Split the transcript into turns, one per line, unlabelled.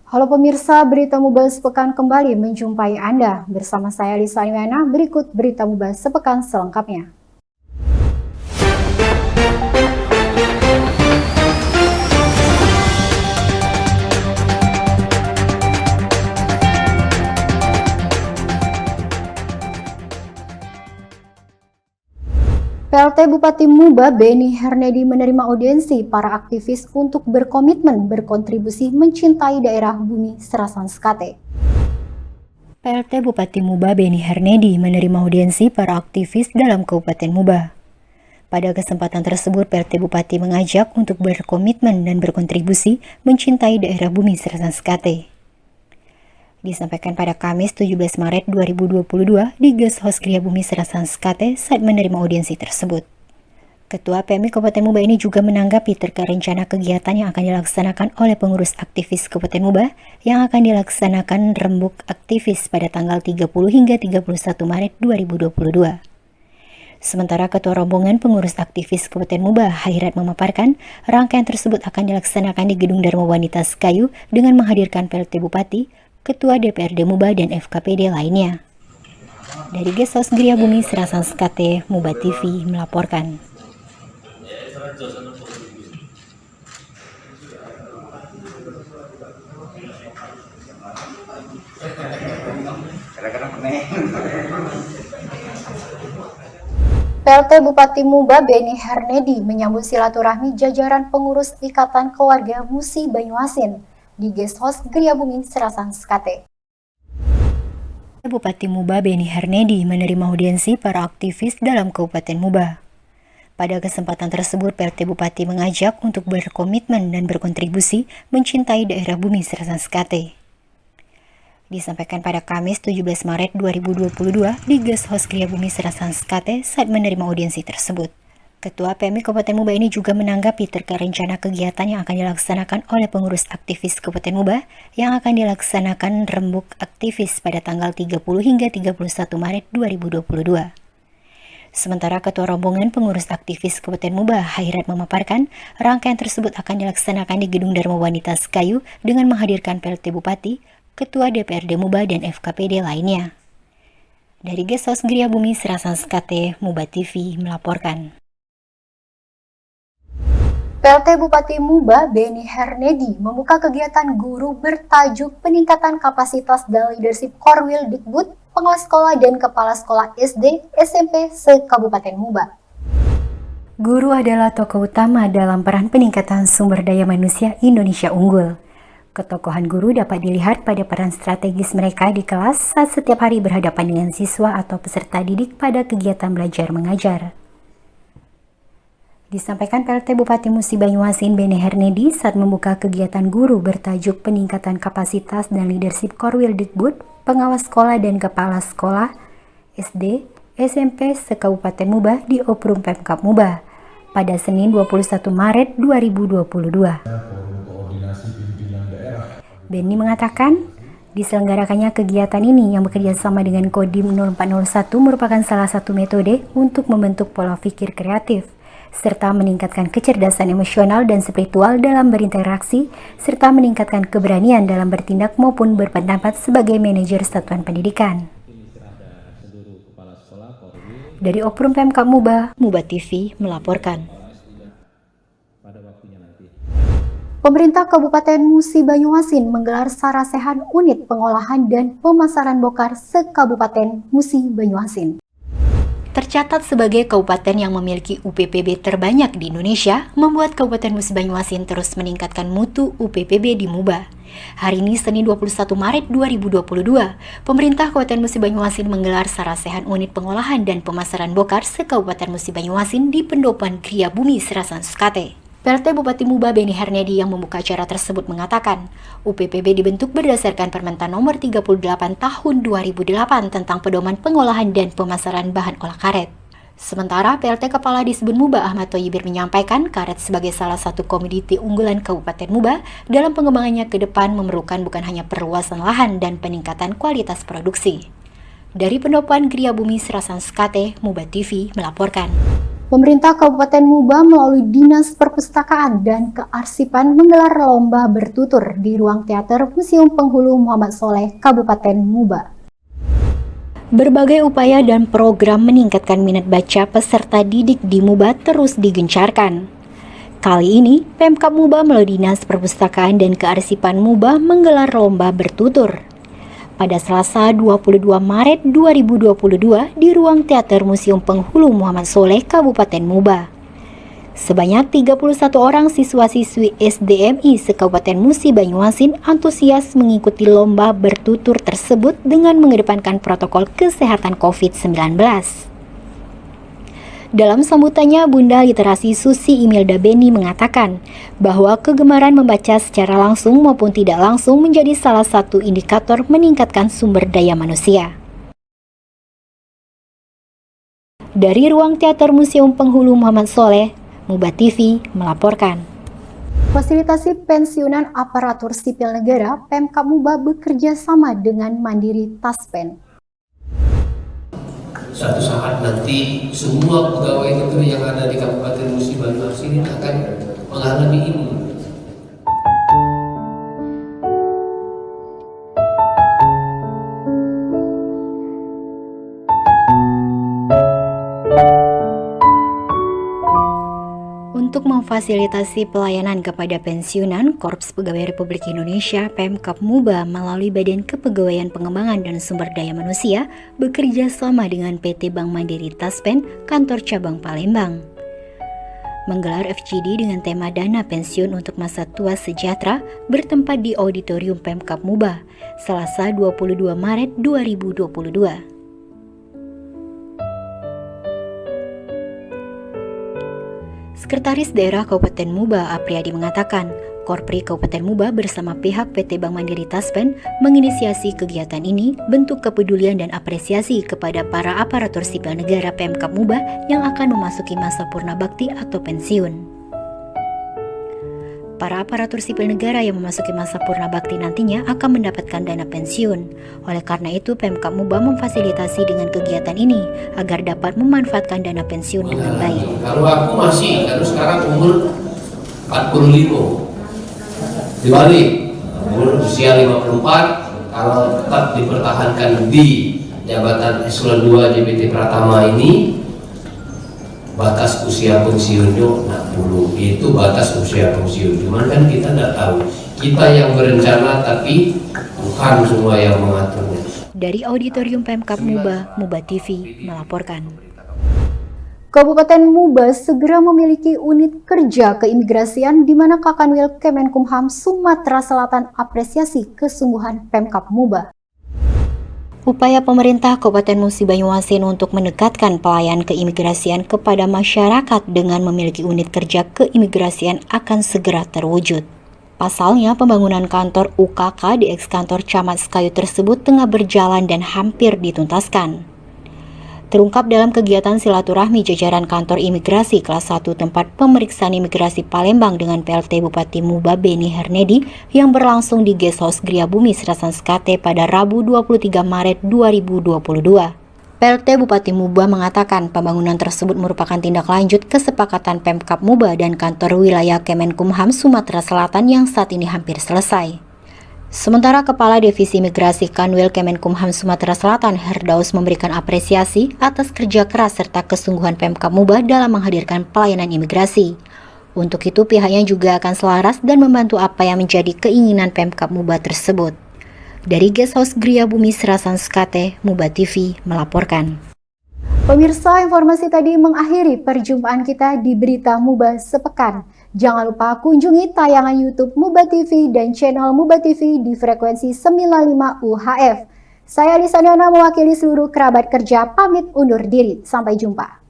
Halo pemirsa, Berita Mubas Sepekan kembali menjumpai Anda. Bersama saya Lisa Aniwana, berikut Berita Mubas Sepekan selengkapnya. PLT Bupati Muba Beni Hernedi menerima audiensi para aktivis untuk berkomitmen berkontribusi mencintai daerah bumi Serasan Sekate. PLT Bupati Muba Beni Hernedi menerima audiensi para aktivis dalam Kabupaten Muba. Pada kesempatan tersebut, PLT Bupati mengajak untuk berkomitmen dan berkontribusi mencintai daerah bumi Serasan Sekate. Disampaikan pada Kamis 17 Maret 2022 di Guest House Gria Bumi Serasan Sekate saat menerima audiensi tersebut. Ketua PMI Kabupaten Muba ini juga menanggapi terkait rencana kegiatan yang akan dilaksanakan oleh pengurus aktivis Kabupaten Muba yang akan dilaksanakan rembuk aktivis pada tanggal 30 hingga 31 Maret 2022. Sementara Ketua Rombongan Pengurus Aktivis Kabupaten Muba, Hairat, memaparkan rangkaian tersebut akan dilaksanakan di Gedung Dharma Wanita Sekayu dengan menghadirkan PLT Bupati, Ketua DPRD Muba, dan FKPD lainnya. Dari Guest House Gria Bumi Serasan Sekate, Muba TV melaporkan. PLT Bupati Muba Beni Hernedi menyambut silaturahmi jajaran pengurus Ikatan Keluarga Musi Banyuasin di Guest House Gria Bumi Serasan Sekate. Bupati Muba Beni Hernedi menerima audiensi para aktivis dalam Kabupaten Muba. Pada kesempatan tersebut, PLT Bupati mengajak untuk berkomitmen dan berkontribusi mencintai daerah bumi Serasan Sekate. Disampaikan pada Kamis 17 Maret 2022 di Guest House Gria Bumi Serasan Sekate saat menerima audiensi tersebut. Ketua PMI Kabupaten Muba ini juga menanggapi terkait rencana kegiatan yang akan dilaksanakan oleh pengurus aktivis Kabupaten Muba yang akan dilaksanakan rembuk aktivis pada tanggal 30 hingga 31 Maret 2022. Sementara Ketua Rombongan Pengurus Aktivis Kabupaten Muba, Hairat, memaparkan rangkaian tersebut akan dilaksanakan di Gedung Dharma Wanita Sekayu dengan menghadirkan PLT Bupati, Ketua DPRD Muba, dan FKPD lainnya. Dari Guest House Gria Bumi Serasan Sekate, Muba TV melaporkan. PLT Bupati Muba Beni Hernedi membuka kegiatan guru bertajuk peningkatan kapasitas dan leadership Korwil Dikbud, pengawas sekolah dan kepala sekolah SD, SMP se-Kabupaten Muba. Guru adalah tokoh utama dalam peran peningkatan sumber daya manusia Indonesia unggul. Ketokohan guru dapat dilihat pada peran strategis mereka di kelas saat setiap hari berhadapan dengan siswa atau peserta didik pada kegiatan belajar mengajar. Disampaikan PLT Bupati Musi Banyuasin Beni Hernedi saat membuka kegiatan guru bertajuk peningkatan kapasitas dan leadership Korwil Dikbud, pengawas sekolah dan kepala sekolah SD, SMP se-Kabupaten Muba di Oprum Pemkab Muba pada Senin 21 Maret 2022. Beni mengatakan, diselenggarakannya kegiatan ini yang bekerja sama dengan Kodim 0401 merupakan salah satu metode untuk membentuk pola pikir kreatif, serta meningkatkan kecerdasan emosional dan spiritual dalam berinteraksi, serta meningkatkan keberanian dalam bertindak maupun berpendapat sebagai manajer satuan pendidikan. Dari Oprum Pemkab Muba, Muba TV melaporkan. Pemerintah Kabupaten Musi Banyuasin menggelar sarasehan unit pengolahan dan pemasaran bokar se-Kabupaten Musi Banyuasin. Tercatat sebagai kabupaten yang memiliki UPPB terbanyak di Indonesia, membuat Kabupaten Musi Banyuasin terus meningkatkan mutu UPPB di Muba. Hari ini, Senin 21 Maret 2022, pemerintah Kabupaten Musi Banyuasin menggelar sarasehan unit pengolahan dan pemasaran bokar se-Kabupaten Musi Banyuasin di Pendopan Gria Bumi Serasan Sekate. PLT Bupati Muba Beni Hernedi yang membuka acara tersebut mengatakan, UPPB dibentuk berdasarkan Permentan Nomor 38 Tahun 2008 tentang pedoman pengolahan dan pemasaran bahan olah karet. Sementara PLT Kepala Disbun Muba Ahmad Thoyibir menyampaikan karet sebagai salah satu komoditi unggulan Kabupaten Muba dalam pengembangannya ke depan memerlukan bukan hanya perluasan lahan dan peningkatan kualitas produksi. Dari Pendopan Gria Bumi Serasan Sekate, Muba TV melaporkan. Pemerintah Kabupaten Muba melalui Dinas Perpustakaan dan Kearsipan menggelar lomba bertutur di ruang teater Museum Penghulu Muhammad Soleh, Kabupaten Muba. Berbagai upaya dan program meningkatkan minat baca peserta didik di Muba terus digencarkan. Kali ini, Pemkab Muba melalui Dinas Perpustakaan dan Kearsipan Muba menggelar lomba bertutur. Pada Selasa 22 Maret 2022 di ruang teater Museum Penghulu Muhammad Soleh, Kabupaten Muba. Sebanyak 31 orang siswa-siswi SDMI se-Kabupaten Musi Banyuasin antusias mengikuti lomba bertutur tersebut dengan mengedepankan protokol kesehatan COVID-19. Dalam sambutannya, Bunda Literasi Susi Imelda Beni mengatakan bahwa kegemaran membaca secara langsung maupun tidak langsung menjadi salah satu indikator meningkatkan sumber daya manusia. Dari ruang teater Museum Penghulu Muhammad Soleh, Muba TV melaporkan. Fasilitasi pensiunan aparatur sipil negara, Pemkab Muba bekerja sama dengan Mandiri Taspen.
Suatu saat nanti semua pegawai negeri yang ada di Kabupaten Musi Banyuasin ini akan mengalami ini.
Untuk memfasilitasi pelayanan kepada pensiunan Korps Pegawai Republik Indonesia, Pemkab Muba melalui Badan Kepegawaian Pengembangan dan Sumber Daya Manusia bekerja sama dengan PT Bank Mandiri Taspen, Kantor Cabang Palembang. Menggelar FGD dengan tema Dana Pensiun untuk Masa Tua Sejahtera bertempat di Auditorium Pemkab Muba, Selasa 22 Maret 2022. Sekretaris Daerah Kabupaten Muba, Apriyadi mengatakan, Korpri Kabupaten Muba bersama pihak PT Bank Mandiri Taspen menginisiasi kegiatan ini bentuk kepedulian dan apresiasi kepada para aparatur sipil negara Pemkab Muba yang akan memasuki masa purna bakti atau pensiun. Para aparatur sipil negara yang memasuki masa purna bakti nantinya akan mendapatkan dana pensiun. Oleh karena itu, Pemkab Muba memfasilitasi dengan kegiatan ini agar dapat memanfaatkan dana pensiun dengan baik.
Kalau aku masih, kalau sekarang umur 45, dibalik umur usia 54, kalau tetap dipertahankan di jabatan eselon 2 JBT Pratama ini, batas usia pensiunnya 60, itu batas usia pensiun. Cuman kan kita tidak tahu, kita yang berencana tapi Tuhan semua yang mengaturnya.
Dari Auditorium Pemkab Muba, Muba TV melaporkan. Kabupaten Muba segera memiliki unit kerja keimigrasian di mana Kakanwil Kemenkumham Sumatera Selatan apresiasi kesungguhan Pemkab Muba. Upaya pemerintah Kabupaten Musi Banyuasin untuk mendekatkan pelayanan keimigrasian kepada masyarakat dengan memiliki unit kerja keimigrasian akan segera terwujud. Pasalnya, pembangunan kantor UKK di eks-kantor Camat Sekayu tersebut tengah berjalan dan hampir dituntaskan. Terungkap dalam kegiatan silaturahmi jajaran kantor imigrasi kelas 1 tempat pemeriksaan imigrasi Palembang dengan PLT Bupati Muba Beni Hernedi yang berlangsung di Guest House Gria Bumi Serasan Skate pada Rabu 23 Maret 2022. PLT Bupati Muba mengatakan pembangunan tersebut merupakan tindak lanjut kesepakatan Pemkab Muba dan kantor wilayah Kemenkumham Sumatera Selatan yang saat ini hampir selesai. Sementara Kepala Divisi Migrasi Kanwil Kemenkumham Sumatera Selatan Herdaus memberikan apresiasi atas kerja keras serta kesungguhan Pemkab Muba dalam menghadirkan pelayanan imigrasi. Untuk itu pihaknya juga akan selaras dan membantu apa yang menjadi keinginan Pemkab Muba tersebut. Dari Guest House Gria Bumi Serasan Skate, Muba TV melaporkan. Pemirsa, informasi tadi mengakhiri perjumpaan kita di Berita Muba Sepekan. Jangan lupa kunjungi tayangan YouTube Muba TV dan channel Muba TV di frekuensi 95 UHF. Saya Lisaniana mewakili seluruh kerabat kerja pamit undur diri. Sampai jumpa.